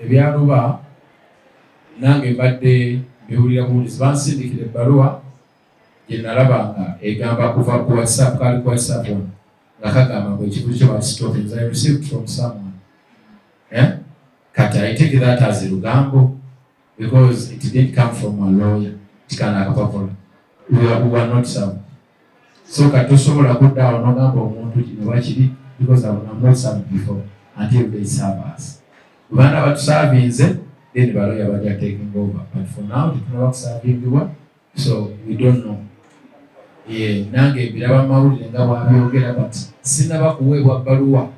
ebyaluba nange mbadde biwulira buwulizi bansindikira ebbaluwa gye nalabanga egamba kuva ku WhatsApp kali ku WhatsApp nga kagamba ngo ekibuzo kyo bakistopinze I received from someone. Kati I take that as a lugambo because it didn't come from a lawyer. Tikana akapapula. We are not served. So katosobola kuddawo n'ogamba omuntu kino bakiri because I have not served before until they serve us. Bana batuservinze then baloya bajja taking over. But for now, they cannot serve everyone. So we don't know. Nange biraba mawulire nga bwabyogera but sinaba kuweebwa bbaluwa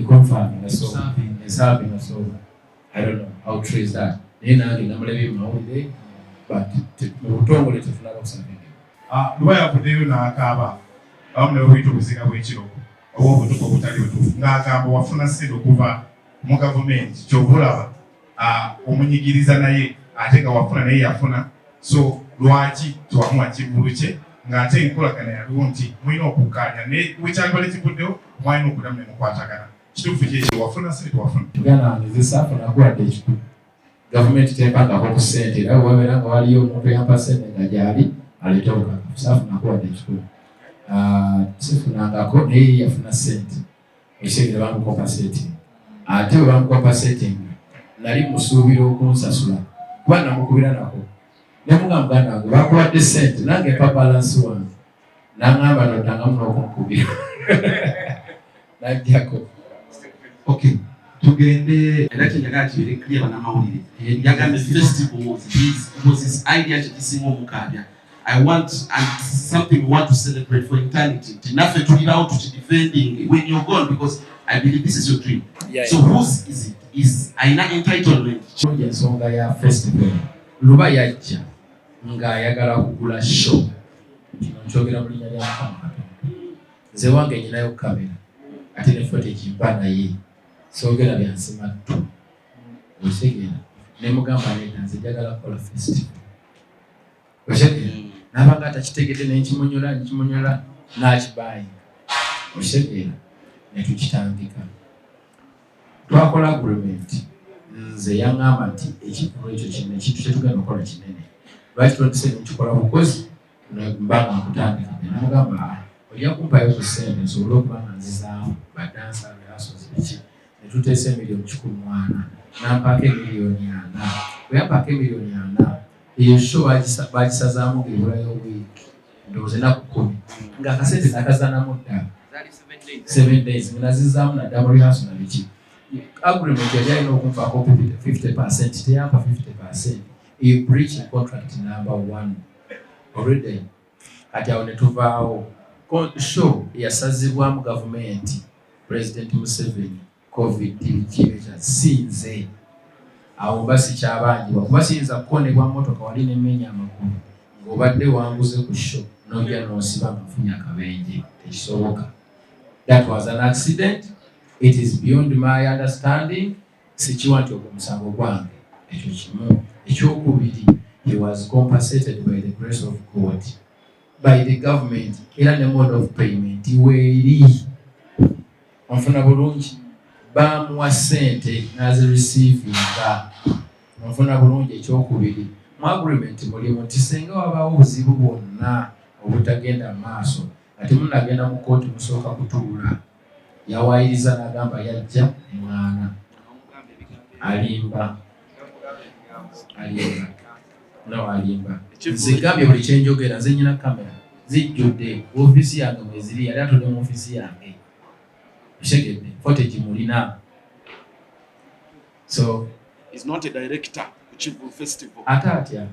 confirming so serving so I don't know how true is that. Naye nange namulabye mawulire but mu butongole tetunaba kuservinga. Luba yavuddeyo n'akaaba awamu ne bweyita obuziga bw'ekiro oba obutuufu obutali butuufu ng'agamba wafuna ssente okuva mu gavumenti ky'obulaba omunyigiriza naye ate nga wafuna naye yafuna so lwaki tewamuwa kivulu kye ng'ate enkolagana yaliwo nti mulina okukkaanya naye wekyagala ekivuddeyo mwalina okuddamu ne mukwatagana kituufu kyekyo wafuna ssente tewafuna. Tugana nzisaafu nakuwadde ekikulu gavumenti tepangako ku ssente era wabeera nga waliyo omuntu eyampa ssente nga gyali aleete obukakafu saafu nakuwadde ekikulu sifunangako naye yafuna ssente ekiseera bamukompasetinga ate bwe bamukompasetinga nali musuubira okunsasula kuba namukubira nako nemugamba muganda wange bakuwadde ssente nange mpa balansi wange naŋŋamba noddangamu n'okunkubira najjako. Okay, tugende era kyenjagala kibeere clear bannamawulire yagambye festival was his idea kyekisinga omukaabya. I want and something we want to celebrate for eternity. Tinaffe tulirawo tukidefending when you're gone because I believe this is your dream. So whose is it? Is aina entitlement? Ensonga ya festival Luba yajja ng'ayagala kugula show kino nkyogera mu linnya lya Mukama. Nze wange nyinayo kamera ate ne footage mpa naye soogera byansimattu otegera ne mugamba neta nze njagala kukola festival otegera n'abanga atakitegedde nenkimunyola n'akibaayi otegera ne tukitandika twakola agreement. Nze yaŋŋamba nti ekikulu ekyo kinene ekintu kye tugenda okukola kinene lwaki tondise nekikola bukozi mbanga nkutandika namugamba ojja kumpayo ku ssente nsobole okubanga nzizaamu badansa rehearsals biki ne tuteesa $1,400,000 nampaako $1,400,000 bwe yampaako $1,400,000 eyo show bagisazaamu ng'ebulayo wiiki ndowooza ennaku 10 ng'akasente nakazanamu ddala 7 days nga nazizaamu naddamu rehearsal na biki. Agreement yali alina okunfaako 50%, teyampa 50%. You breach the contract number 1 already. Kati awo ne tuvaawo show yasazibwamu gavumenti President Museveni COVID kibeja sinze awo basi kyabanjibwa kuba siyinza kukonebwa motoka wali n'emmenya amakulu ng'obadde wanguze ku show n'ojja n'osiba nfunya akabenje tekisoboka. That was an accident. It is beyond my understanding. Sikiwanti okumusango gwange ekyo kimu. Ekyokubiri, he was compensated by the grace of God, by the government, era ne mode of payment weeri onfuna bulungi bamuwa ssente n'azireceiving onfuna bulungi. Ekyokubiri, mu agreement mulimu nti singa wabaawo obuzibu bwonna obutagenda maaso ate munagenda mu kooti musooka kutuula. Yawaayiriza n'agamba yajja mwana alimba nzigambye buli kyenjogera nze nyina kamera zijjudde ofiisi yange mweziri yali atudde mu ofiisi yange otegedde footage mulina. So is not a director ku Kivulu Festival ate atya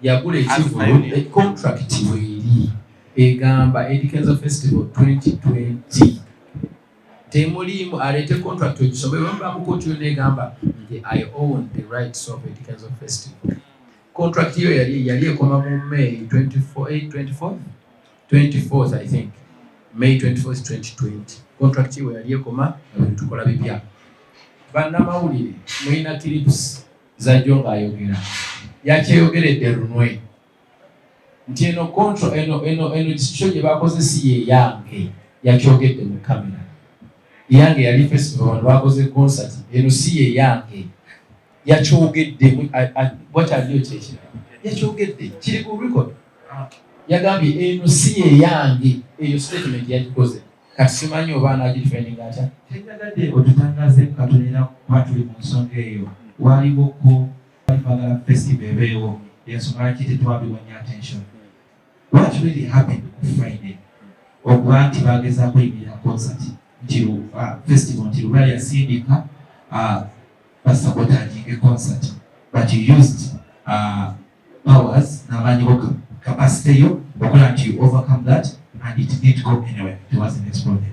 yagula ekivulu contract weeri egamba Eddy Kenzo Festival 2020 temulimu alete contract ogisombe bamba mu kooti yonna egamba nti I own the rights of Eddy Kenzo Festival. Contract hiyo yali ekoma mu May 24th I think May 24th 2020. Contract hiyo yali ekoma tukola bibya. Bannamawulire mulina clips za Jonga ayogera yakyeyogeredde lunwe nti eno control eno decision gye bakoze si ye yange yakyogedde mu kamera yange yali festival abantu bakoze concert eno si ye yange yakyogedde wataliyo kyekira yakyogedde kiri ku record yagambye eno si ye yange eyo statement yagikoze kati simanyi oba anagidefendinga atya tenyagadde otutangaze katonera kuba tuli mu nsonga eyo waliwoko bagala festival ebeewo ensonga laki tetwabiwanya attention what really happened ku Friday okuba nti bagezaako yimirira concert nti festival nti Luba yasindika basabotaginge concert but you used powers n'amaanyi capacity yo okola nti you overcome that and it didn't go anywhere, it wasn't exploded.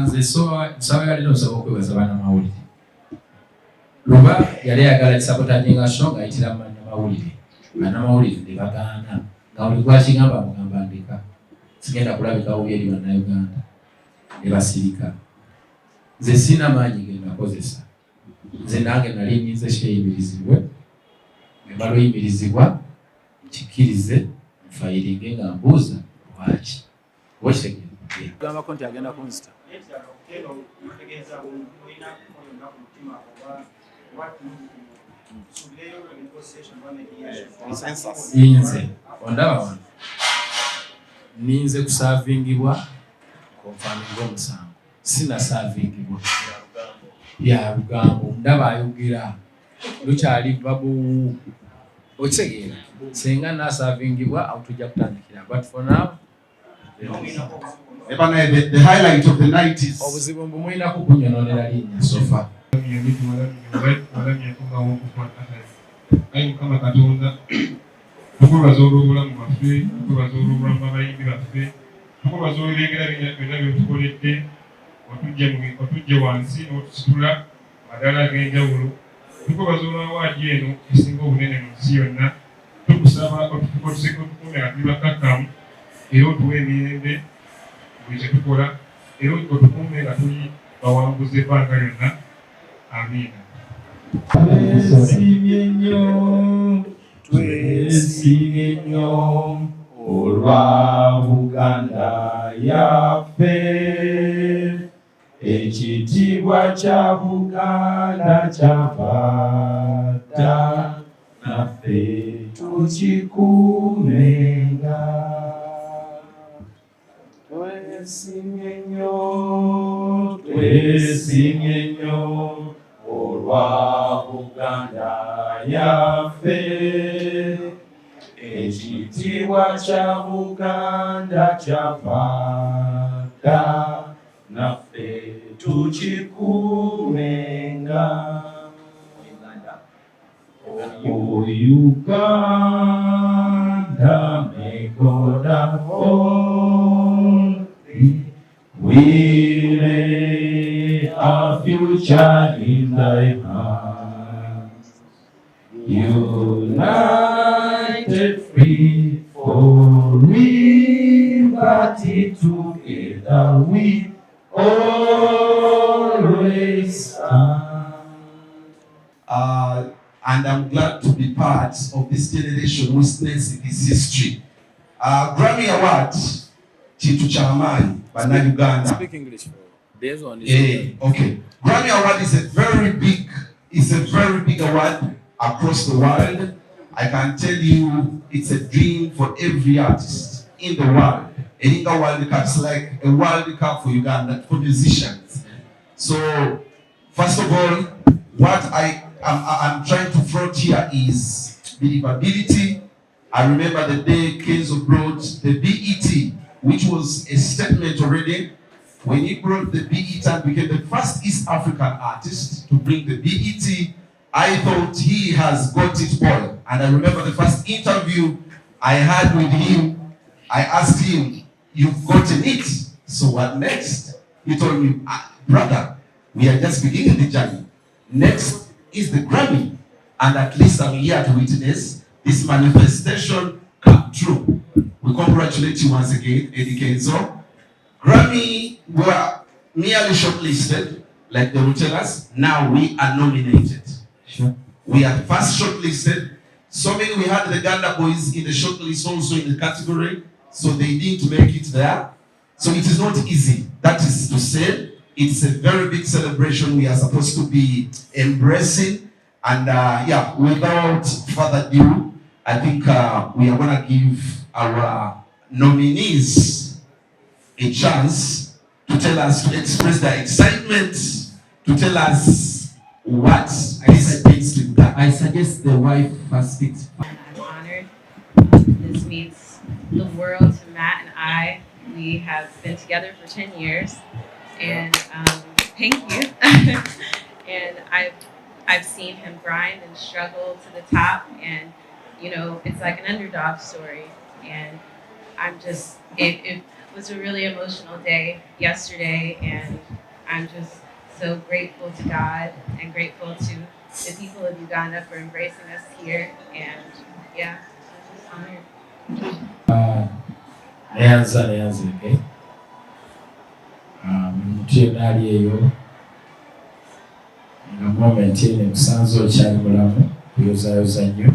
Nze nsaba yalina osaba okwebaza bannamawulire. Luba yali ayagala kisabotaginga show ng'ayitira mu bannamawulire. Bannamawulire ne bagaana nga buli gwakigamba mugamba ndeka sigenda kulabika wubi eri bannayuganda ne basirika. Nze sina maanyi ge nakozesa. Nze nange nali nnyinza kyeyimirizibwe ng'emala oyimirizibwa nkikkirize nfayiringe nga mbuuza lwaki wakitegera gamba konti agenda kunzita nze ondaba wano ninze kusaavingibwa konfaminga omusango sinasaavingibwa ya lugambo ndaba ayogera lukyali babu okitegeera senga nasaavingibwa awo tujja kutandikira but for now the highlight of the night is obuzibu mbumwinako kunyononera linnya sofa Mukama Katonda tukwebaza olw'obulamu bwaffe tukwebaza olw'obulamu bw'abayimbi baffe tukwebaza olw'ebirengera byonna byetukoledde otujje wansi n'otusitula madala ag'enjawulo tukwebaza olw'awaadi eno esinga obunene mu nsi yonna tukusaba otukuume nga tuli bakkakkamu era otuwa emirembe buli kye tukola era otukuume nga tuli bawanguzi ebbanga lyonna amiina. Twesimye nnyo olwa Buganda yaffe ekitiibwa kya Buganda kyafata naffe tukikuumenga. Twesimye nnyo olwa Buganda yaffe ekitiibwa kya Buganda kyafata naffe tukikuumenga. Oh Uganda, may God uphold thee. We lay our future in thy hands. United, free for liberty, together we always stand. And I'm glad to be part of this generation witnessing this history. Grammy Award, Chitu Chamani, Bana Uganda. Speak English. There's one. Okay. Grammy Award is a very big award across the world. I can tell you, it's a dream for every artist in the world. And Inga World Cup is like a World Cup for Uganda, for musicians. So, first of all, what I'm trying to front here is believability. I remember the day Kenzo brought the BET, which was a statement already. When he brought the BET and became the first East African artist to bring the BET, I thought he has got it all. And I remember the first interview I had with him, I asked him, "You've gotten it, so what next?" He told me, "Brother, we are just beginning the journey. Next is the Grammy, and at least I'm here to witness this manifestation come true." We congratulate you once again, Eddy Kenzo. Grammy were merely shortlisted, like they will tell us. Now we are nominated. Sure. We are first shortlisted. So many, we had the Ghana boys in the shortlist also in the category, so they didn't make it there. So it is not easy. That is to say, It's a very big celebration we are supposed to be embracing. And yeah, without further ado, I think we are going to give our nominees a chance to tell us, to express their excitement, to tell us what this means to them. I suggest the wife first speaks. I'm honored. This means the world to Matt and I. We have been together for 10 years, and thank you. And I've seen him grind and struggle to the top, and you know, it's like an underdog story. And I'm just, it was a really emotional day yesterday, and I'm just so grateful to God and grateful to the people of Uganda for embracing us here. And yeah, I'm just honored. Neanza okay. Mtu nali eyo na moment ene kusanzo kyali mulamu kuyozayoza nnyo.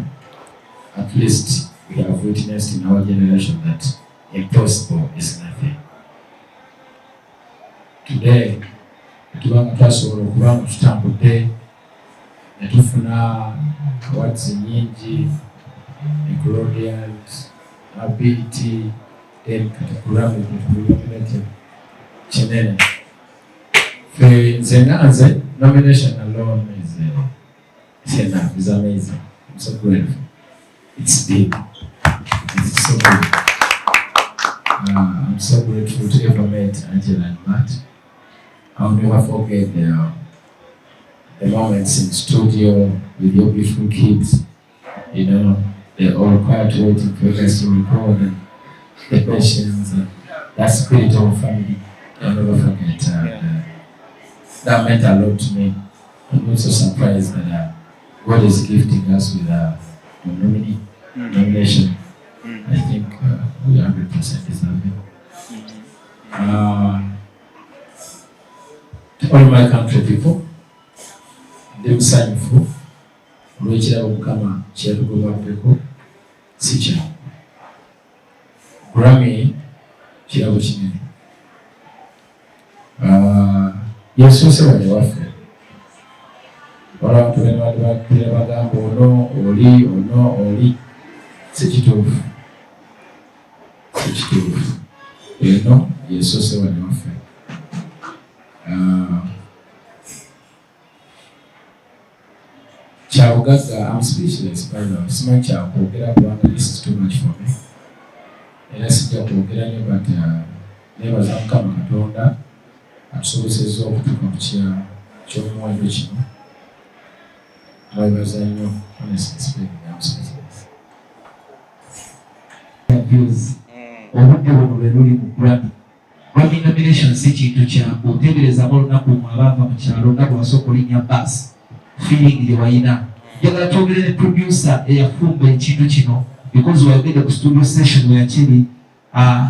At least we have witnessed in our generation that impossible is nothing. Today, tubanga twasobola okuba nga tutambudde ne tufuna awards nyingi, Nickelodeons, ability, then category nominated kinene. Nze nomination alone is enough, it's amazing. I'm so grateful. It's big. It's so big. I'm so grateful to ever met Angela and Matt. I'll never forget the moments in studio with your beautiful kids. You know, they're all quiet waiting for us to record, and the patience, that spirit of family. I'll never forget. That meant a lot to me. I'm also surprised that God is gifting us with a nomination. I think we 100% deserve it. To all my country people, I'm thankful. Olw'ekirabo Mukama kyatugobaddeko si kyamu. Grammy kirabo kinene. Yesuuse wane waffe. Waliwo abantu bene bagamba ono oli si kituufu. Si kituufu. Eno Yesuuse wane waffe. Kyabugagga, I'm speechless by now. Simanyi kyakwogera kubanga this is too much for me. Era sijja kwogera nnyo but neebaza Mukama Katonda atusobozezza okutuuka ku ky'omuwendo kino. Mwebaza nnyo, honestly speaking, I'm speechless. Obudde buno bwe luli mu Grammy. Grammy nomination si kintu kyangu. Oteeberezaamu olunaku mmwe abaava mu kyalo olunaku wasooka olinnya baasi. Feeling gye wayina. Njagala twogere ne producer eyafumba ekintu kino because wayogedde ku studio session where Chili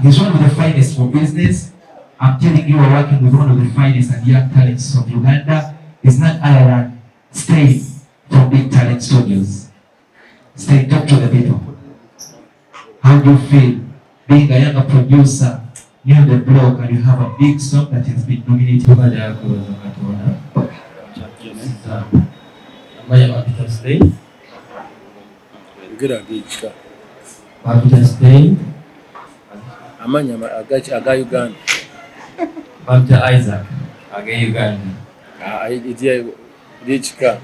he's one of the finest for business. I'm telling you, we're working with one of the finest and young talents of Uganda. It's not other than Stay from Big Talent Studios. Stay, talk to the people. How do you feel being a younger producer near the block and you have a big song that has been nominated? Stay. Good idea. Babita Stay. Amanya aga Uganda. Babita Isaac aga Uganda. Idia Dichika.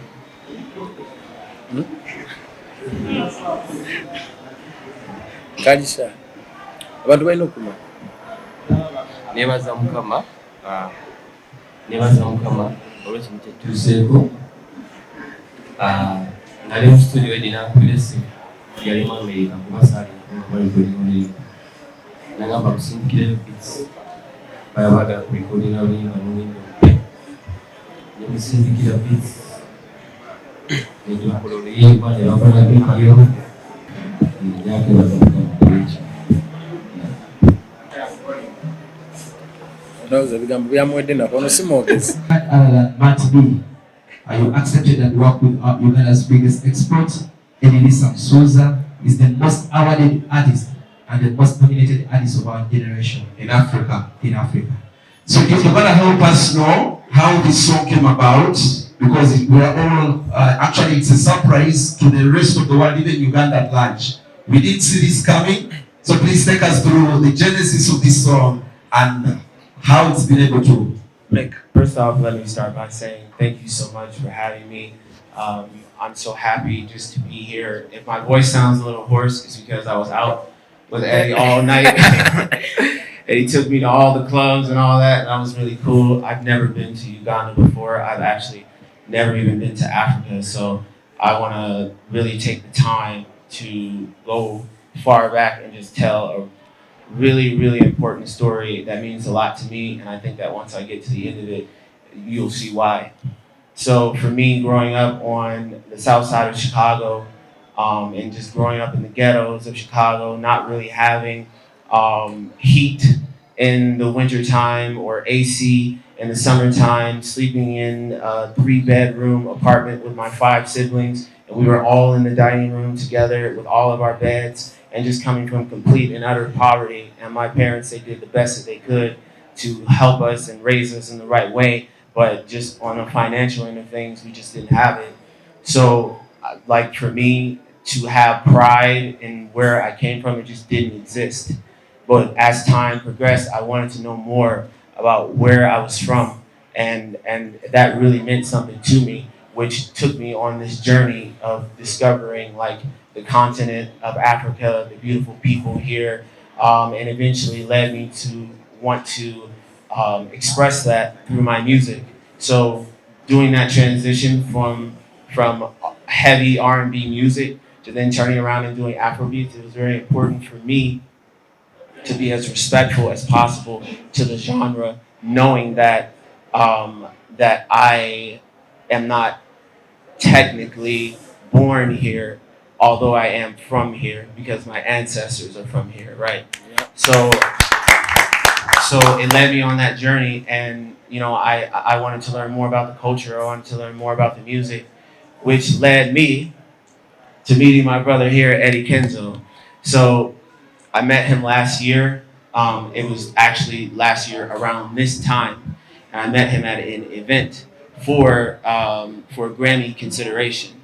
Kalisha. Abantu balina okuma. Nebaza Mukama olw'ekintu kyatuuseeko. Nali mu studio Eddy n'ankubira yali mu America kuba saali nga bali kulikodinga. Nagamba musindikireyo beats. Baya baagala kulikodinga oluyimba n'oluyimba olupya. Ne musindikira beats. Ne tukola oluyimba ne bakola video. Njakebaza Mukama olw'ekyo. Ndowooza ebigambo byamwedde nako ono si mwogezi. Matt B. You accepted and worked with Uganda's biggest export. Eddy Kenzo is the most awarded artist and the most nominated artist of our generation in Africa. So if you're gonna help us know how this song came about, because we are all actually it's a surprise to the rest of the world, even Uganda at large. We didn't see this coming, so please take us through the genesis of this song and how it's been able to make. First off, let me start by saying thank you so much for having me. I'm so happy just to be here. If my voice sounds a little hoarse, it's because I was out with Eddy all night. And he took me to all the clubs and all that, and that was really cool. I've never been to Uganda before. I've actually never even been to Africa, so I want to really take the time to go far back and just tell a really, really important story that means a lot to me, and I think that once I get to the end of it, you'll see why. So for me, growing up on the south side of Chicago, and just growing up in the ghettos of Chicago, not really having heat in the wintertime or AC in the summertime, sleeping in a 3-bedroom apartment with my 5 siblings, and we were all in the dining room together with all of our beds, and just coming from complete and utter poverty. And my parents, they did the best that they could to help us and raise us in the right way, but just on the financial end of things, we just didn't have it. So like for me to have pride in where I came from, it just didn't exist. But as time progressed, I wanted to know more about where I was from, and that really meant something to me, which took me on this journey of discovering like the continent of Africa, the beautiful people here, and eventually led me to want to express that through my music. So doing that transition from heavy R&B music to then turning around and doing Afrobeats, it was very important for me to be as respectful as possible to the genre, knowing that that I am not technically born here, although I am from here because my ancestors are from here, right? Yep. So it led me on that journey, and you know, I wanted to learn more about the culture. I wanted to learn more about the music, which led me to meeting my brother here, Eddy Kenzo. So I met him last year. It was actually last year around this time, and I met him at an event for Grammy consideration.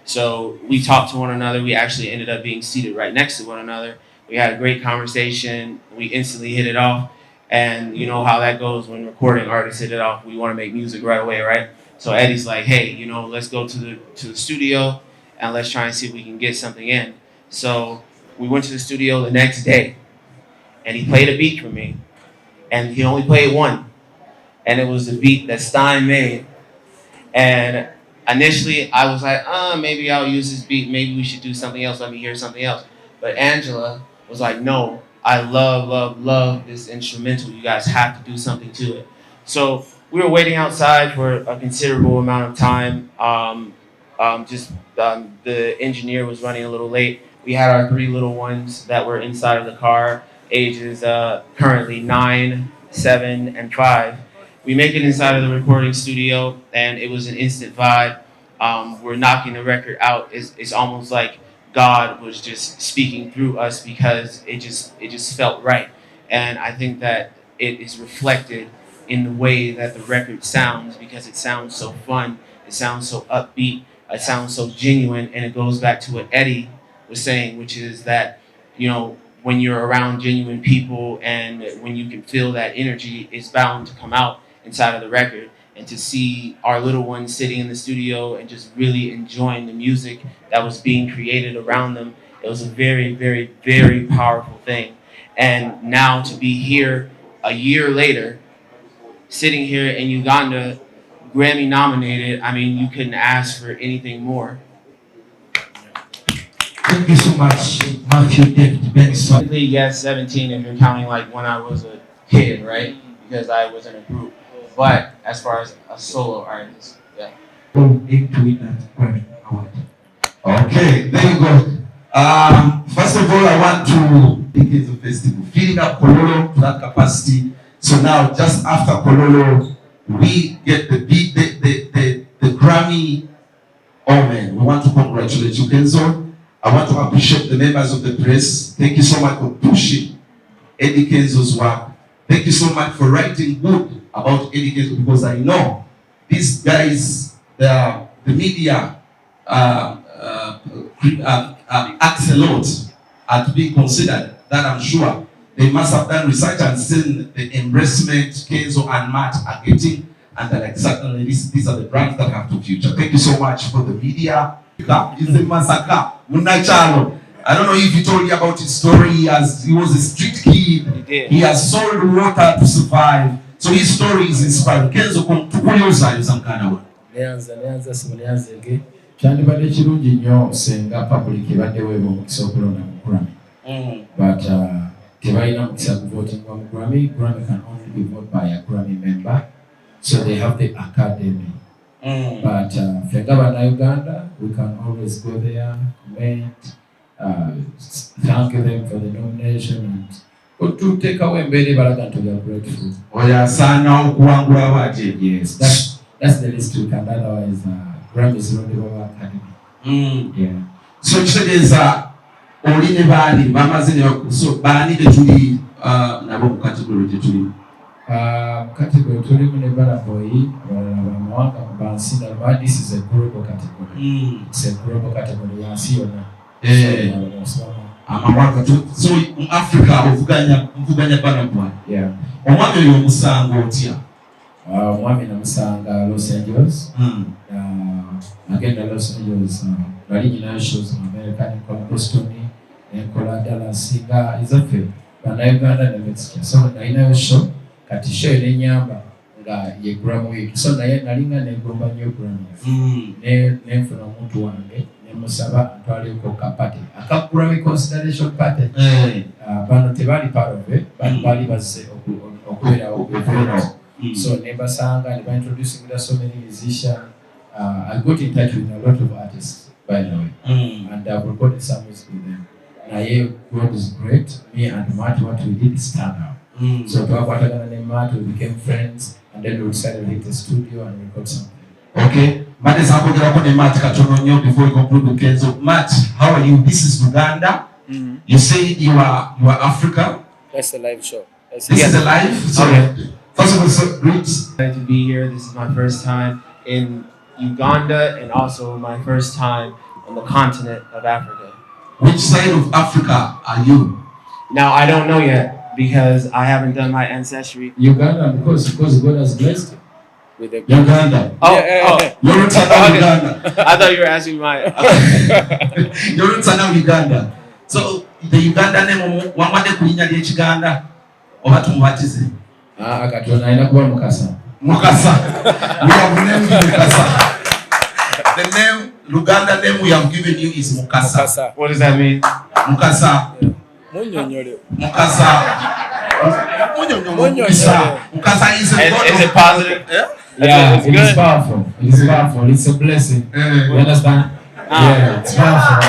So we talked to one another. We actually ended up being seated right next to one another. We had a great conversation. We instantly hit it off, and you know how that goes when recording artists hit it off. We want to make music right away, right? So Eddy's like, hey, you know, let's go to the studio and let's try and see if we can get something in. So we went to the studio the next day, and he played a beat for me, and he only played one, and it was the beat that Stein made. And initially, I was like, maybe I'll use this beat, maybe we should do something else, let me hear something else. But Angela was like, no, I love this instrumental, you guys have to do something to it. So we were waiting outside for a considerable amount of time. The engineer was running a little late. We had our 3 little ones that were inside of the car, ages currently 9, 7, and 5. We make it inside of the recording studio, and it was an instant vibe. We're knocking the record out. It's almost like God was just speaking through us because it just felt right. And I think that it is reflected in the way that the record sounds, because it sounds so fun, it sounds so upbeat, it sounds so genuine, and it goes back to what Eddy was saying, which is that, you know, when you're around genuine people and when you can feel that energy, it's bound to come out inside of the record. And to see our little ones sitting in the studio and just really enjoying the music that was being created around them, it was a very, very, very powerful thing. And now to be here a year later, sitting here in Uganda, Grammy nominated, I mean, you couldn't ask for anything more. Thank you so much, Matthew David Benson. Yes, 17 if you're counting like when I was a kid, right? Because I was in a group. But as far as a solo artist, yeah. Aim to win that Grammy Award. Okay, there you go. First of all, I want to begin the festival, filling up Kololo to that capacity. So now, just after Kololo, we get the Grammy. Oh man, we want to congratulate you, Kenzo. I want to appreciate the members of the press. Thank you so much for pushing Eddy Kenzo's work. Thank you so much for writing good about Eddy Kenzo, because I know these guys, the media acts a lot at being considered. That I'm sure they must have done research and seen the embracement Kenzo and Matt are getting, and they're like, certainly these are the brands that have to future. Thank you so much for the media. He's a massacre. I don't know if he told you about his story. He was a street kid. He has sold water to survive. So his story is inspiring. Kenzo, tukuliuza some kind of one. Neanza simulianzege. Chandibadde kirungi nnyo senga public ebaddewo eb'omukisa okulonda mu Grammy. But tebalina mukisa kuvotingwa mu Grammy. Grammy can only be voted by a Grammy member. So they have the academy. But fenga Bannayuganda, we can always go there, comment, thank them for the nomination, and to take away many balaga to their grateful. Yes, that's the least we can. Otherwise, Grammy is not the Baba Academy. Yeah. So chegeza oli ne bani bamazine so bani betuli nabo ku category tetuli. Category tulimu ne bana boy abamawanga bansinda, but this is a global category. It's a global category. Yasiona. So in Africa mvuganya bana boy. Yeah. Omwami yo musango otya. Omwami na musanga Los Angeles. Again Los Angeles. Bali nyina shows in America, in Boston, in Dallas, is a film. Bannayuganda ne Mexico. So naina show kati show ile nyamba nga ye Grammy week. So naye nalinga ne gomba nyo Grammy. Ne mfuna omuntu wange ne musaba atwale ko kapate. Aka Grammy consideration party. Bano tebali part of it, but bali bazze okubeera okuvera. So never sang and by introducing so many musicians. I got in touch with a lot of artists, by the way, and I've recorded songs with them. Now, God is great. Me and Matt, what we did is stand out. So, to our and Matt, we became friends, and then we decided to hit the studio and record something. Okay. Matt is going to Matt Katononyo before we conclude with Kenzo. Matt, how are you? This is Uganda. You say you are Africa. That's the live show. This is a live. So, first of all, so great. Glad to be here. This is my first time in Uganda and also my first time on the continent of Africa. Which side of Africa are you? Now I don't know yet because I haven't done my ancestry. Uganda, because God has blessed it. With the Uganda. Oh, You're in Uganda. I thought you were asking my. You're in Uganda. So the Uganda name wamade kulinya lye Kiganda oba tumubatize. Akatona ina kuba Mukasa. Mukasa. We have named you Mukasa. The name, Luganda name we have given you is Mukasa. What does that mean? Mukasa. Mukasa. Mukasa is a god. Is it positive? Yeah, it's good. Powerful. It's powerful. It's a blessing. You understand? Yeah, it's powerful.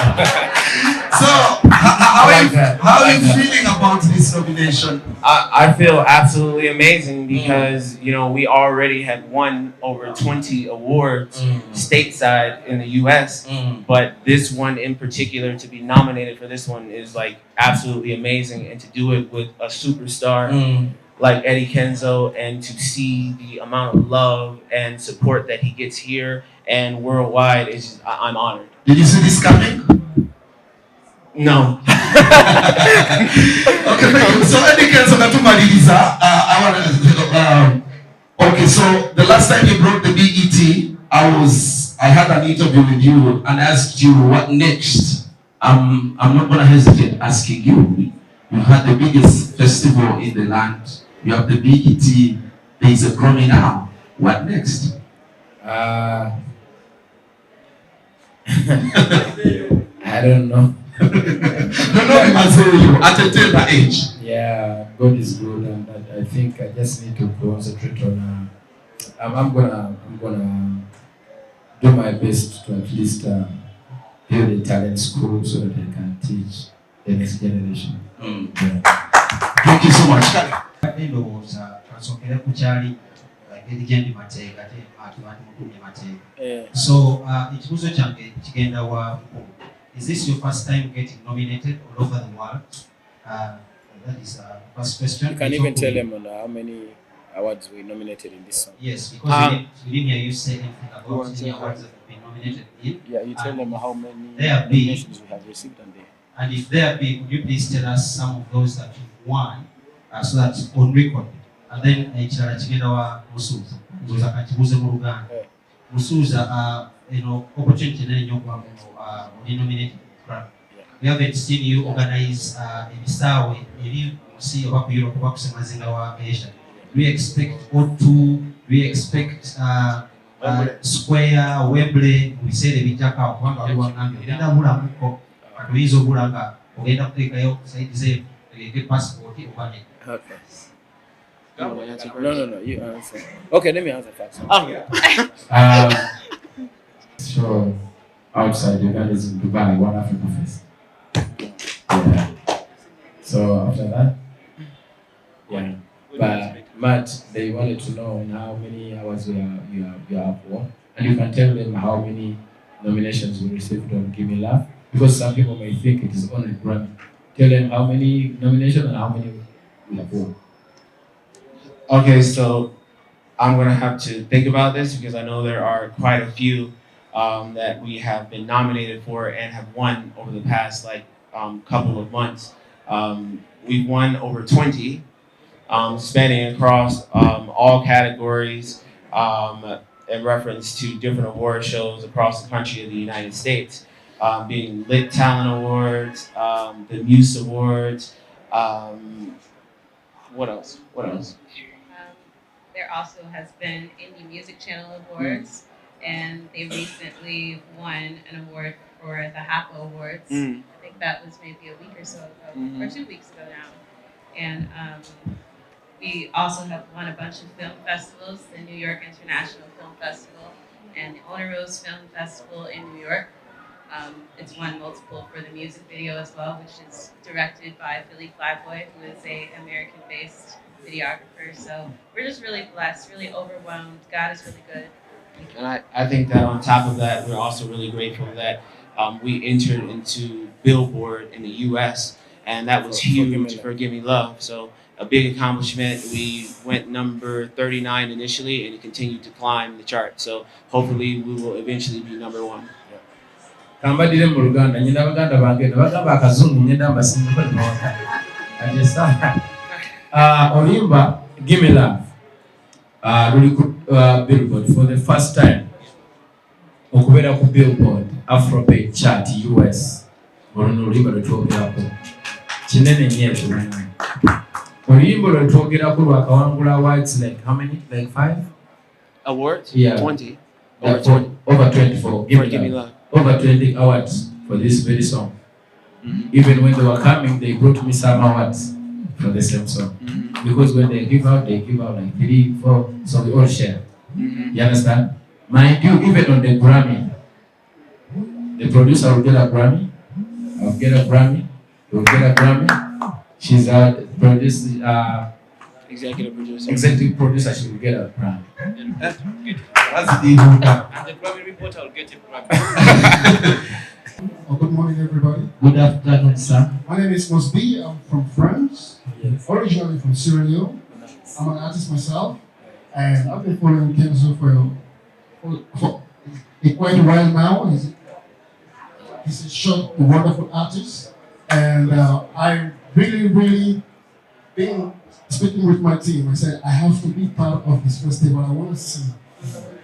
So, how are you feeling about this nomination? I feel absolutely amazing because, you know, we already had won over 20 awards stateside in the US, but this one in particular, to be nominated for this one is like absolutely amazing, and to do it with a superstar like Eddy Kenzo, and to see the amount of love and support that he gets here and worldwide, is just, I'm honored. Did you see this coming? No. Okay, thank you. So Eddy Kenzo Ayanukude, okay, so the last time you brought the BET, I had an interview with you and asked you what next. I'm not gonna hesitate asking you. You had the biggest festival in the land. You have the BET. There is a Grammy now. What next? I don't know. No, I must say you at a tender age. Yeah, God is good, and I think I just need to concentrate on. I'm gonna do my best to at least build a talent school so that I can teach the next generation. Yeah. Thank you so much. So, ekibuuzo kyange kigenda wa. Is this your first time getting nominated all over the world? That is first question. You can even tell them on how many awards we nominated in this song. Yes, because we didn't hear you say anything about any awards that have been nominated in. Yeah, you tell them how many There be- nominations we have received on there. And if there be, could you please tell us some of those that you've won, so that's on record. And then ekirala kigenda wa Musuuza. Musuuza kakibuuze mu Luganda. Musuuza, opportunity nene nnyo okuba oli nominated Grammy. We haven't seen you organize ebisaawe eri mu nsi oba ku Europe oba ku ssemazinga wa Asia. Do we expect O2? Do we expect Square, Wembley, mu biseera ebijjako awo kubanga wali wangambye ogenda bulamuko kati oyinza obula nga ogenda kuteekayo saidi zeeru tegeke passport oba ne. Okay. No, you answer. Okay, let me answer first. So, outside Uganda is in Dubai, One Africa Fest. Yeah. So, after that, yeah. But Matt, they wanted to know how many hours you have won. And you can tell them how many nominations we received on Give Me Love. Because some people may think it is only Grammy. Tell them how many nominations and how many we have won. Okay, so I'm going to have to think about this because I know there are quite a few that we have been nominated for and have won over the past couple of months. We've won over 20, spanning across all categories in reference to different award shows across the country of the United States, being Lit Talent Awards, the Muse Awards. What else? There also has been Indie Music Channel Awards, and they recently won an award for the HAPA Awards. I think that was maybe a week or so ago, or 2 weeks ago now. And we also have won a bunch of film festivals, the New York International Film Festival and the Honor Rose Film Festival in New York. It's won multiple for the music video as well, which is directed by Philly Flyboy, who is an American-based videographer. So we're just really blessed, really overwhelmed. God is really good. And I think that on top of that, we're also really grateful that we entered into Billboard in the U.S., and that was huge for Give Me Love. So a big accomplishment. We went number 39 initially, and it continued to climb the chart. So hopefully we will eventually be number 1. Kambadire mu Luganda, nyina Abaganda bange bagamba akazungu ngenda mbasinga bali mawaka. Ajesa. Olimba Give Me Love. Billboard for the first time. Okubera ku Billboard Afrobeat chart US. Olimba lwetwogerako. Kinene nnyo ekimanyi. Olimba lwetwogerako lwakawangula awards like how many? Like 5? Awards? Yeah. 20. Over 24. Give Me Love. Over 20 awards for this very song. Even when they were coming, they brought me some awards for the same song. Because when they give out like 3, 4, so we all share. You understand? Mind you, even on the Grammy, the producer will get a Grammy, I'll get a Grammy, he will get a Grammy. She's a producer, executive producer, she will get a Grammy. That's good. That's the deal. And the Grammy reporter will get a Grammy. Good morning, everybody. Good afternoon, sir. My name is Mosby. I'm from France, originally from Sierra Leone. I'm an artist myself, and I've been following Kenzo for quite a while now. He's a short, wonderful artist, and I really been speaking with my team. I said I have to be part of this festival. I want to see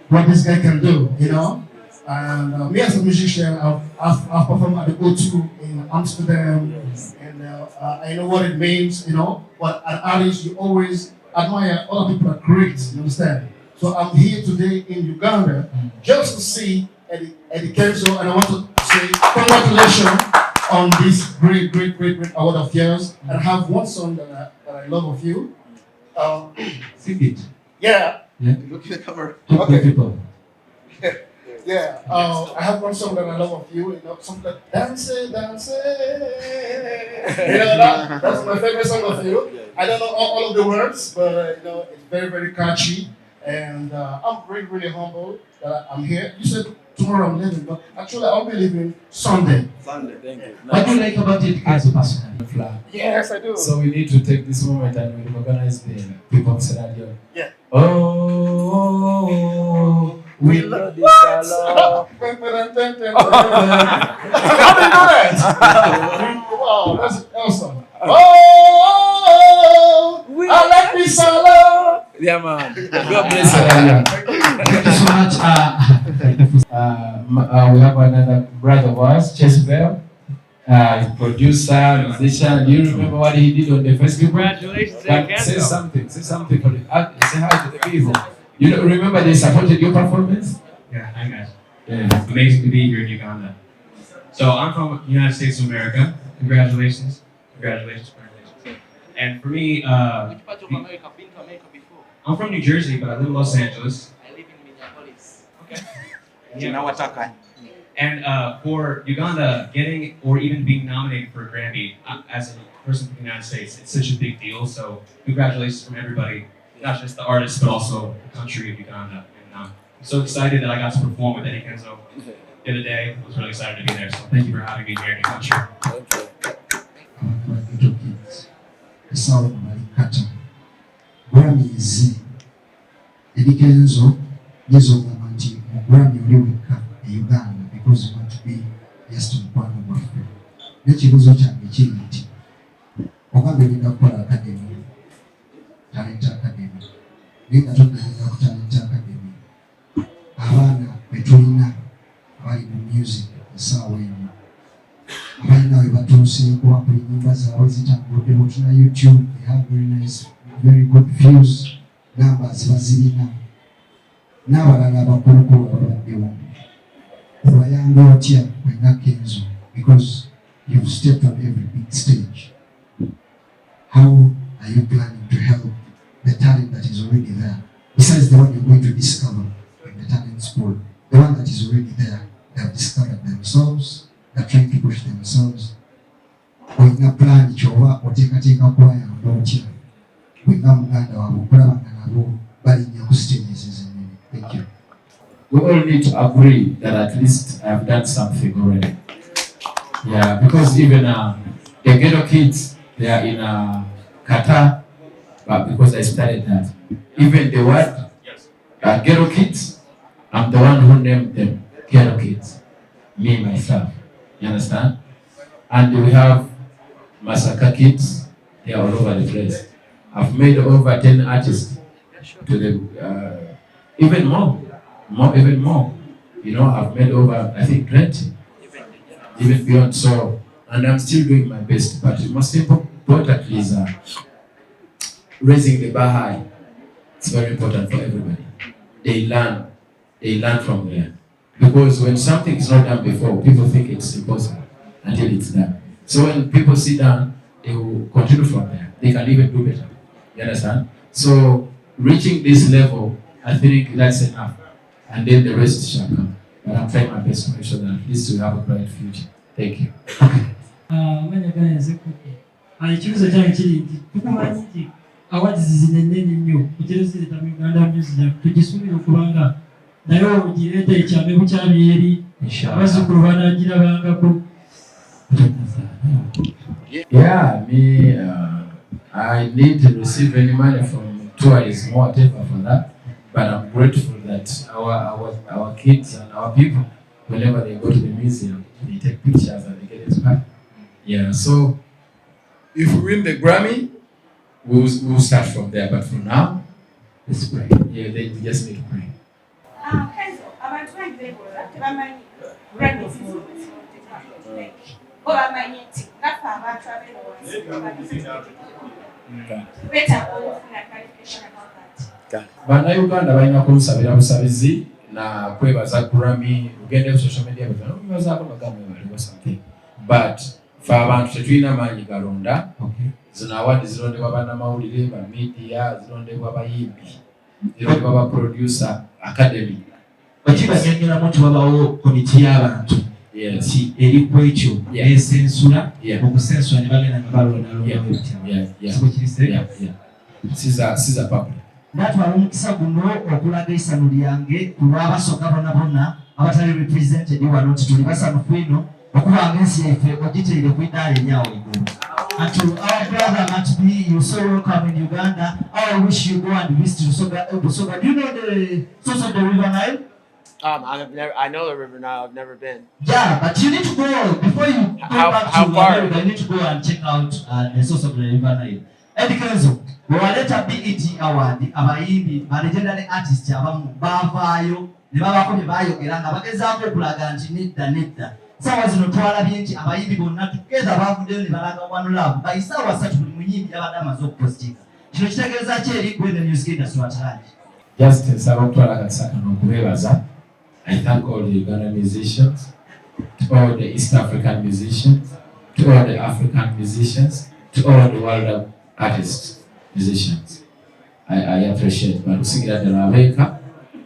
what this guy can do, you know. And me as a musician, I've performed at the O2 in Amsterdam, and I know what it means, you know. But an artist, you always admire other people are great, you understand? So I'm here today in Uganda just to see Eddy Kenzo, and I want to say congratulations on this great award of yours. And I have one song that I love of you. Sing it. Yeah. Look at the cover. Okay. People. Yeah, I have one song that I love of you, you know, something like Dance. You know, that's my favorite song of you. I don't know all of the words, but you know, it's very catchy. And I'm really humble that I'm here. You said tomorrow I'm leaving, but actually I'll be leaving Sunday. Sunday, thank you. What do you like about it as a person? Yes, I do. So we need to take this moment and we organize the people of Scenario. Yeah. Oh, we love this How do you know that? Wow, that's awesome. Oh, I like this solo. Yeah, man. God bless you. Thank you so much. We have another brother of ours, Chesbell, producer, musician. Do you remember what he did on the festival? Congratulations, Say something. Say something for the say hi to the people. You don't remember they supported your performance? Yeah, hi guys. Yeah. It's amazing to be here in Uganda. So I'm from the United States of America. Congratulations. Congratulations. And for me, Which part of America? Been to America before? I'm from New Jersey, but I live in Los Angeles. I live in Minneapolis. Okay. Yeah. And for Uganda, getting or even being nominated for a Grammy as a person from the United States, it's such a big deal. So congratulations from everybody, not just the artists, but also the country of Uganda. And I'm so excited that I got to perform with Eddy Kenzo the other day. I was really excited to be there. So thank you for having me here in the country. Sawa malikata Grammy is Eddy Kenzo nti Grammy oliweka e Uganda because you want to be just on one of Africa. Nekibuzo kyange kiri nti ogambe ninda kukola academy, talent academy, ninga tugenda ku talent academy abaana betulina abali mu music sawa eno right now you to see what numbers are always on YouTube. They have very nice, very good views. Numbers bazilina. Now I have a protocol about the one. I am not here when that Kenzo because you've stepped on every big stage. How are you planning to help the talent that is already there? Besides the one you're going to discover in the talent school, the one that is already there, they have discovered themselves. They're trying to push themselves. Oyina plan chowa otekateeka kwaya ndotya. Oyina muganda waabwe okulabanga nabo balinnya ku stages ezinene. Thank you. We all need to agree that at least I have done something already. Yeah, because even the ghetto kids, they are in Qatar, but because I started that. Even the word ghetto kids, I'm the one who named them ghetto kids. Me, myself. You understand? And we have Massacre kids, they are all over the place. I've made over 10 artists to the, even more. You know, I've made over, I think, 20, even beyond. So, and I'm still doing my best. But most importantly is raising the bar high. It's very important for everybody. They learn from there. Because when something is not done before, people think it's impossible until it's done. So when people sit down, they will continue from there. They can even do better. You understand? So reaching this level, I think that's enough. And then the rest shall come. But I'm trying my best to make sure that at least we have a bright future. Thank you. Ikibazo cyange kiri nti tukumanyi nti awards zinene nnyo kugera zireta mu Uganda Museum tugisubira okubanga naye ogireeta ekyame bukyali abazzukulu banagira bangako. Yeah, me, I need to receive any money from tourism or whatever for that. But I'm grateful that our kids and our people, whenever they go to the museum, they take pictures and they get inspired. Yeah, so if we win the Grammy, we'll start from there. But for now, let's pray. Yeah, we just need to pray. Kenzo, abantu bangi tebamanyi Grammy obamanyi nti ngaffe abantu abeerowansi beetaaga okufuna qualification about that. Bannayuganda balina kunsabira busabizi na kwebaza Grammy, ugende ku social media bazaako bagamba baliwo something. But fe abantu tetulina maanyi galonda. Zino awadi zirondebwa bannamawulire, ba media, zirondebwa bayimbi, zirondebwa ba producer academy. Bakibanyanyulamu nti wabawo komiti y'abantu nti eri ku ekyo esensula okusensula ne bagenda nga balondalonda siza public. Natwala omukisa guno okulaga essano lyange ku lw'abasooka bonna abatali represented wano tuli basanufu ino okuba ngensi yaffe ogiteire ku iddaala enyawo igulu. And to our brother Matbi, you're so welcome in Uganda. I wish you go and visit Busoga. Do you know the source of the River Nile? I know the River Nile. I've never been. Yeah, but you need to go before you go back to America. You need to go and check out the source of the River Nile. Eddy Kenzo, wewaleta BET award abayimbi ba legendary artist abamu bavaayo ne babako bye baayogera nga bagezaako okulaga nti nedda. Sawa zino twalabye nti abayimbi bonna together bavuddeyo ne balaga one love bayisaawa 3 buli muyimbi abadde amaze okupostika. Kino kitegeeza ki eri gwe the music industry watalaji? Just nsaba okutwala akasaka n'okubeebaza. I thank all the Ugandan musicians, to all the East African musicians, to all the African musicians, to all the world artists, musicians. I appreciate. But kusigira ddala abeeka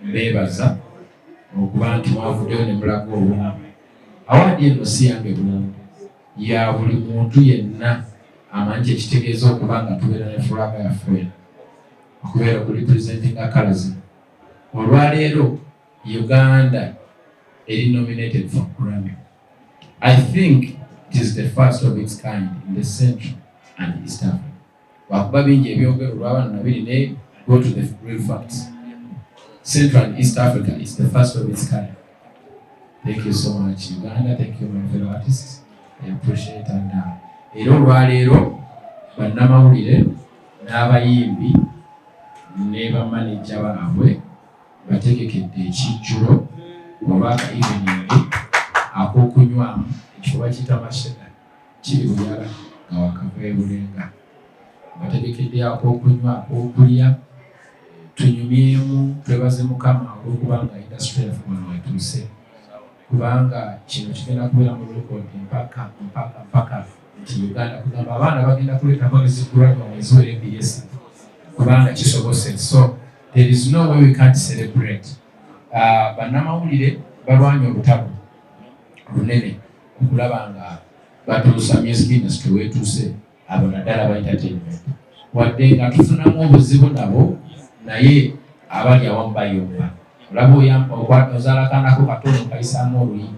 beebaza okuba nti mwavuddeyo ne mulaga obulamu. Awaadi eno si yange bulungi, ya buli muntu yenna amanyi ekitegeeza okuba nga tubeera ne fulaga yaffe okubeera ku representinga colours. Olwaleero Uganda is nominated for Grammy. I think it is the first of its kind in the Central and East Africa. Go to the real facts. Central and East Africa is the first of its kind. Thank you so much, Uganda. Thank you, my fellow artists. I appreciate and Rero, Banamawire, Navaimbi, Neva Manager Away. Bategekedde ekijjulo oba evening akokunywamu ekifuba kitamashega kiri buyala nga wakaveebulenga. Bategekedde akokunywa akokulya tunyumyemu twebaze Mukama olw'okubanga industry yaffe wano wetuuse, kubanga kino kigenda kubeera mu record mpaka nti Uganda kugamba abaana bagenda kuleetako eziggulwa mwezi wa ABS kubanga kisobose. So there is no way we can't celebrate. Bannamawulire balwanya olutalo lunene okulaba nga batuusa music industry wetuuse abo naddala ba entertainment. Wadde nga tufunamu obuzibu nabo, naye abali awamu bayomba. Olaba ozalakanako katono kayisaamu oluyi.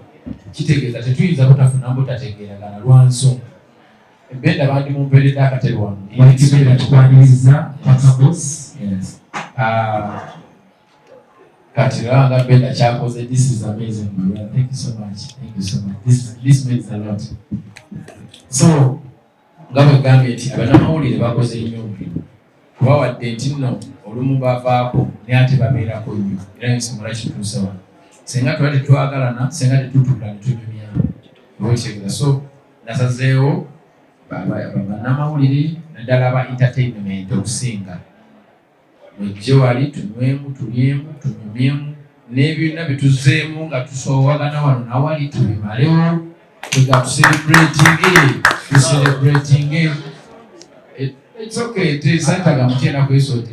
Kitegeeza tetuyinza butafunamu butategeeragana lwa nsonga. Embenda bandi mumpeeredde akatebe wano. Wakibeera tukwaniriza Pakabos. Yes. Katiranga Benda Chakoze, this is amazing. Thank you so much. Thank you so much. This means a lot. So, ngabe gambeti abanamawulire bakoze nnyo kuba wadde nti nno olumu bavaako ne ate babeerako nnyo era nsonga kituuse wano. Senga tuba tetwagalana, senga tetutuula ne tunyumyamu owetegeeza. So nasazeewo bannamawulire naddala aba entertainment okusinga mujje wali tunywemu tulyemu tunyumyemu n'ebyonna bituzeemu nga tusoowagana wano nawali tubimalewo tuga celebrating. It's okay. Tesantaga mutenda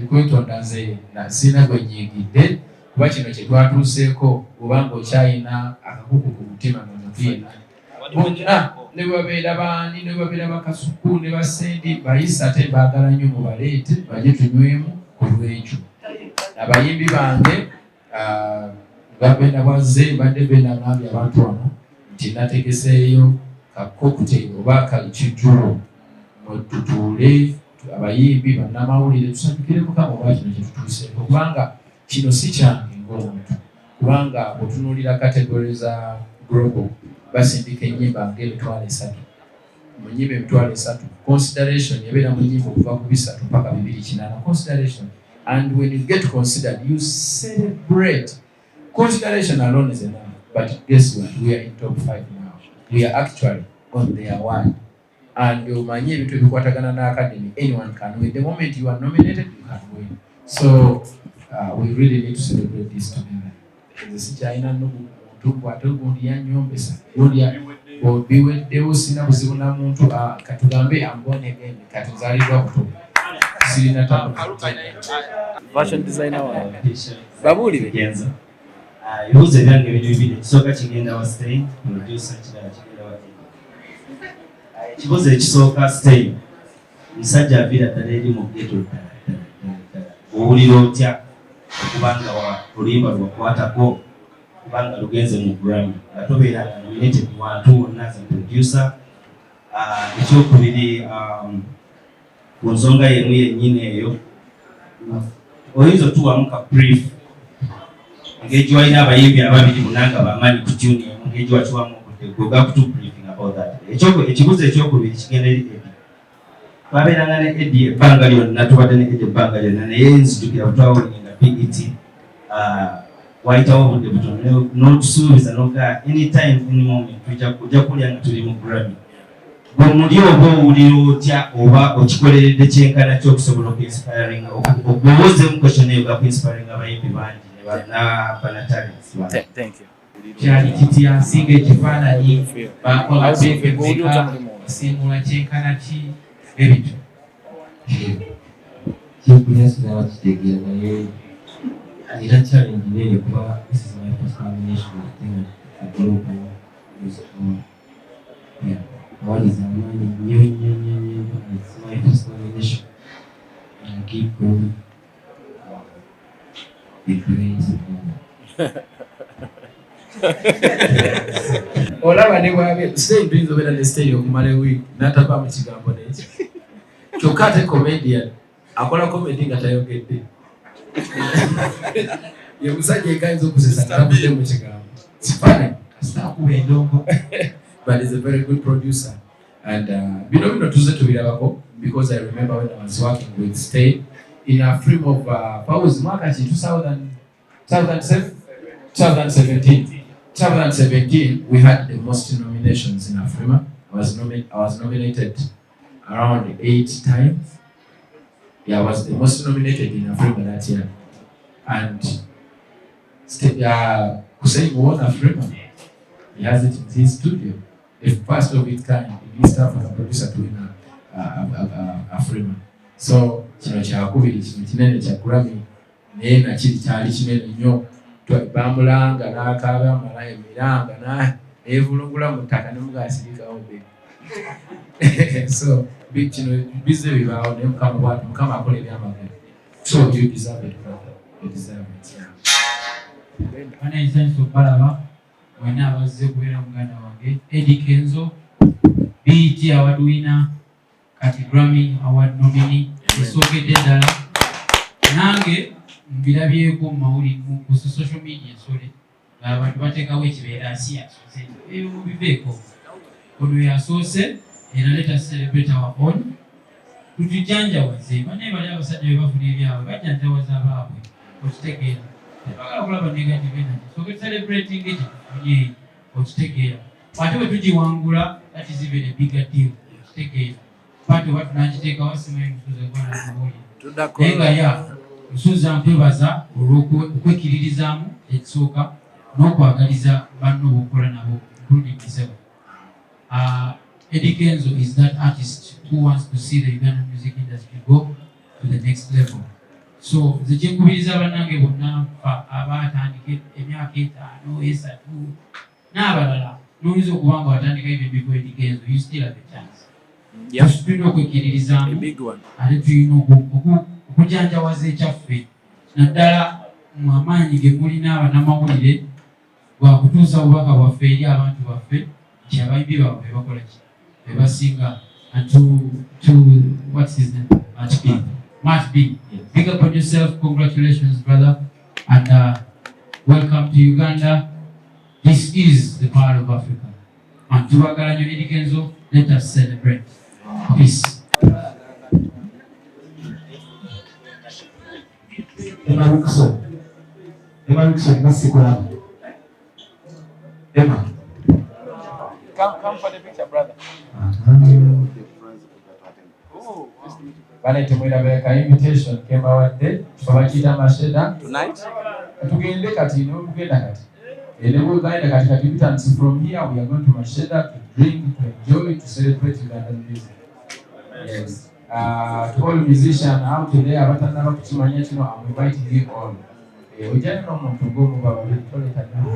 kwetonda nze sina gwe nyiigidde kuba kino kye twatuuseeko obanga okyayina akakuku ku mutima nomutiina bonna ne babeera baani ne babeera bakasuku ne basendi bayisa ate baagala nnyo mubaleete bajye tunywemu ku lwekyo. Abayimbi bange babenda bwazze badde benda ngambye abantu wano nti nategeseeyo kakokuteri oba kakijjulo tutuule abayimbi bannamawulire tusanyukire Mukama oba kino kyetutuuseeko kubanga kino si kyange ng'omuntu kubanga otunuulira kategori za global basindika ennyimba ng'emitwalo 3 mu nnyimba emitwalo 3 consideration yabeera mu nnyimba okuva ku 3 mpaka 280 consideration. And when you get considered, you celebrate. Consideration alone is enough. But guess what? We are in top 5 now. We are actually on the award. And anyone can win. The moment you are nominated, you can win. So we really need to celebrate this together. Fashion designer wa Babuli Kenzo. Yuze byange bintu bibiri kisoka kigenda wa stay producer kigenda wa kiboze kisoka stay musajja abira taledi mu ghetto owuliro otya okubanga wa olimba lwakwatako kubanga lugenze mu Grammy atobeera nominated wantu as a producer. Ekyokubiri ku nsonga yemu yennyini eyo oyinza otuwamu ka brief engeri walina abayimbi ababiri munanga bamanyi ku tune emu engeri wakiwamu okutegoga kutu briefing about that. Ekibuzo ekyokubiri kigenda eri Eddy. Twabeeranga ne Eddy ebbanga lyonna, tubadde ne Eddy ebbanga lyonna naye nzijukira butwawulinga PET wayitawo obudde butono n'otusuubiza n'ogaa anytime any moment ojja kulya nga tuli mu Grammy. Bw'omuli oba owulira otya oba okikoleredde kyenkana ky'okusobola okuinspiring okubowoozemu question eyo gakuinspiring abayimbi bangi bana talents. Thank you. Kyali kityansinga ekifaananyi bakola beka basiimula kyenkana ki ebintu kyekulya sinaba kitegeera naye era challenge neyo kuba this is my first nomination I think a global music award. Yeah. Award is amaanyi nnyo it's my first nomination and I keep going the praise olaba ne bwabe stage nzo bera ne stage okumala week nataba mu kigambo n'ekyo kyokka ate comedian akola comedy nga tayogedde ye musajja ekayinza okusesa ng'avudde mu kigambo sifane asitakuwa endongo but he's a very good producer and bino tuze tubirabako because I remember when I was working with Stay in a film of Pause mwaka ki 2017 we had the most nominations in Afrima. I was nominated around 8 times. Yeah, I was the most nominated in Afrima that year. And Hussein won Afrima. He has it in his studio. The first of its kind in East Africa producer to win Afrima. So kino kyakubiri kino kinene kya Grammy naye nakiri kyali kinene nnyo. Bamulanga n'akaaba amala emiranga n'evulungula mu ttaka ne mugaasirikawo be. So kino bize bibaawo naye Mukama akola ebyamagero. So you deserve it, brother. You deserve it. Bana nsanyiza okubalaba mwenna abazze kubeera muganda wange Eddy Kenzo BET Award winner kati Grammy Award nominee esookedde ddala nange mbirabyeko mu mawulire ku social media ensole abantu bateekawo ekibeera asi yasoose ebyo biveeko ono yasoose era let us celebrate our own tutujjanjawaze bane bali abasajja be bafuna ebyabwe bajjanjawaza abaabwe okitegeera tebagala kulaba negative energy so celebrating it tufunye okitegeera ate bwe tugiwangula that is even a bigger deal okitegeera pati watu nakiteekawo simanyi musuuza gwanatubuulira naye nga ya nsuuza nkwebaza olw'okwekiririzaamu ekisooka n'okwagaliza banno b'okola nabo including myself. Eddy Kenzo is that artist who wants to see the Ugandan music industry go to the next level. So nze kye nkubiriza bannange bonna abaatandika emyaka 5 3 n'abalala n'oyinza okuba nga watandika even before Eddy Kenzo you still have a chance. Tulina okwekiririzaamu ate tulina okujjanjawaza ekyaffe naddala mu amaanyi ge mulina abannamawulire bwakutuusa obubaka bwaffe eri abantu baffe nti abayimbi baabwe bakola ki bebasinga and to what's his name Matt B. Big up on yourself, congratulations brother and welcome to Uganda. This is the part of Africa and tubagala nnyo Eddy Kenzo, let us celebrate. Peace. Emma Wilson, let's go down. Emma. Come for the picture, brother. Bana tumwirabeka invitation kemba wadde tubakita masheda tonight tugende kati n'olugenda kati ene bwegenda kati bitansi from here we are going to Masheda to drink, to enjoy, to celebrate Ugandan music. Yes. To all musicians out there abatannaba kukimanya kino I'm inviting you all. Ojjana n'omuntu ng'omuba babiri toleka nnyo.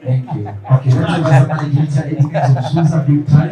Thank you. Okay, let's go to the Eddy Kenzo big time.